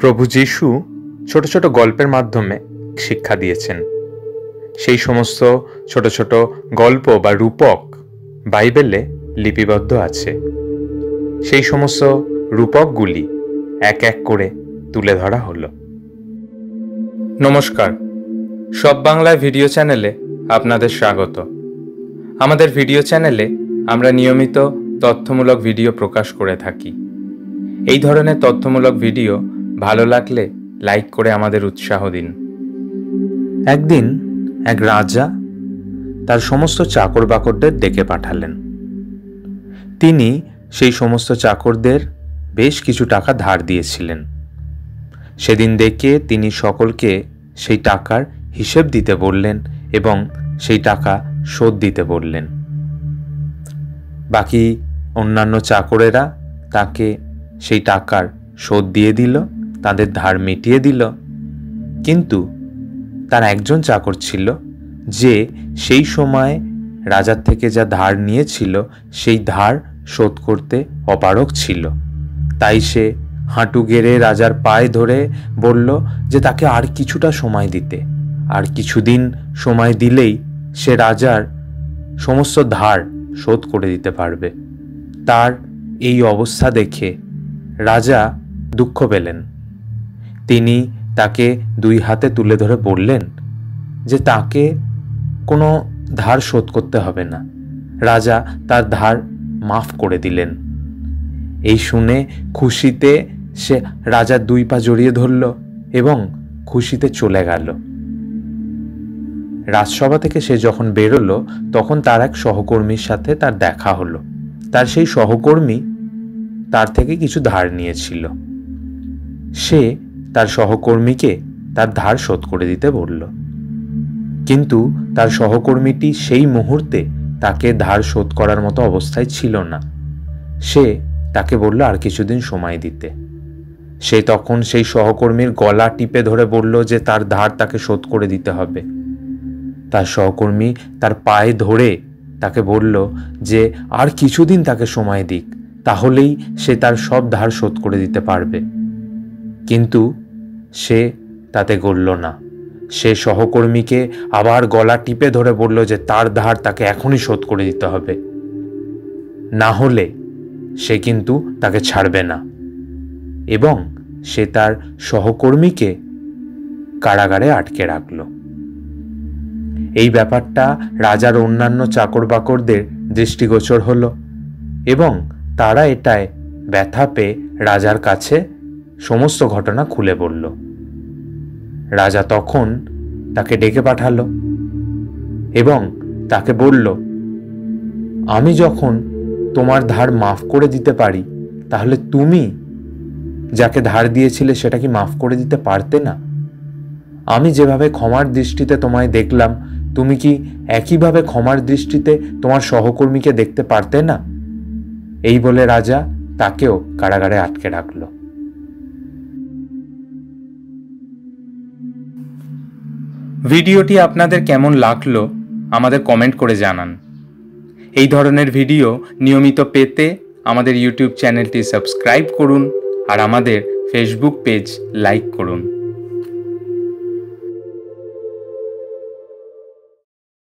প্রভু যীশু ছোট ছোট গল্পের মাধ্যমে শিক্ষা দিয়েছেন। সেই সমস্ত ছোট ছোট গল্প বা রূপক বাইবেলে লিপিবদ্ধ আছে। সেই সমস্ত রূপকগুলি এক এক করে তুলে ধরা হলো। নমস্কার, সব বাংলায় ভিডিও চ্যানেলে আপনাদের স্বাগত। আমাদের ভিডিও চ্যানেলে আমরা নিয়মিত তথ্যমূলক ভিডিও প্রকাশ করে থাকি। এই ধরনের তথ্যমূলক ভিডিও ভালো লাগলে লাইক করে আমাদের উৎসাহ দিন। একদিন এক রাজা তার সমস্ত চাকর বাকরদের ডেকে পাঠালেন। তিনি সেই সমস্ত চাকরদের বেশ কিছু টাকা ধার দিয়েছিলেন। সেদিন ডেকে তিনি সকলকে সেই টাকার হিসেব দিতে বললেন এবং সেই টাকা শোধ দিতে বললেন। বাকি অন্যান্য চাকরেরা তাকে সেই টাকার শোধ দিয়ে দিল, তাদের ধার মিটিয়ে দিল। কিন্তু তার একজন চাকর ছিল যে সেই সময় রাজার থেকে যা ধার নিয়েছিল সেই ধার শোধ করতে অপারগ ছিল। তাই সে হাঁটু গেড়ে রাজার পায়ে ধরে বলল যে তাকে আর কিছুটা সময় দিতে, আর কিছুদিন সময় দিলেই সে রাজার সমস্ত ধার শোধ করে দিতে পারবে। তার এই অবস্থা দেখে রাজা দুঃখ পেলেন। তিনি তাকে দুই হাতে তুলে ধরে বললেন যে তাকে কোনো ধার শোধ করতে হবে না। রাজা তার ধার মাফ করে দিলেন। এই শুনে খুশিতে সে রাজার দুই পা জড়িয়ে ধরল এবং খুশিতে চলে গেল। রাজসভা থেকে সে যখন বেরোলো তখন তার এক সহকর্মীর সাথে তার দেখা হলো। তার সেই সহকর্মী তার থেকে কিছু ধার নিয়েছিল। সে তার সহকর্মীকে তার ধার শোধ করে দিতে বলল, কিন্তু তার সহকর্মীটি সেই মুহূর্তে তাকে ধার শোধ করার মতো অবস্থায় ছিল না। সে তাকে বলল আর কিছুদিন সময় দিতে। সে তখন সেই সহকর্মীর গলা টিপে ধরে বলল যে তার ধার তাকে শোধ করে দিতে হবে। তার সহকর্মী তার পায়ে ধরে তাকে বলল যে আর কিছুদিন তাকে সময় দিক, তাহলেই সে তার সব ধার শোধ করে দিতে পারবে। কিন্তু সে তাতে গড়ল না। সে সহকর্মীকে আবার গলা টিপে ধরে বলল যে তার ধার তাকে এখনই শোধ করে দিতে হবে, না হলে সে কিন্তু তাকে ছাড়বে না। এবং সে তার সহকর্মীকে কারাগারে আটকে রাখল। এই ব্যাপারটা রাজার অন্যান্য চাকর বাকরদের দৃষ্টিগোচর হলো এবং তারা এটায় ব্যথা পেয়ে রাজার কাছে সমস্ত ঘটনা খুলে বলল। রাজা তখন তাকে ডেকে পাঠালো এবং তাকে বলল, আমি যখন তোমার ধার মাফ করে দিতে পারি, তাহলে তুমি যাকে ধার দিয়েছিলে সেটা কি মাফ করে দিতে পারতে না? আমি যেভাবে ক্ষমার দৃষ্টিতে তোমায় দেখলাম, তুমি কি একইভাবে ক্ষমার দৃষ্টিতে তোমার সহকর্মীকে দেখতে পারতে না? এই বলে রাজা তাকেও কারাগারে আটকে রাখল। ভিডিওটি আপনাদের কেমন লাগলো আমাদের কমেন্ট করে জানান। এই ধরনের ভিডিও নিয়মিত পেতে আমাদের ইউটিউব চ্যানেলটি সাবস্ক্রাইব করুন আর আমাদের ফেসবুক পেজ লাইক করুন।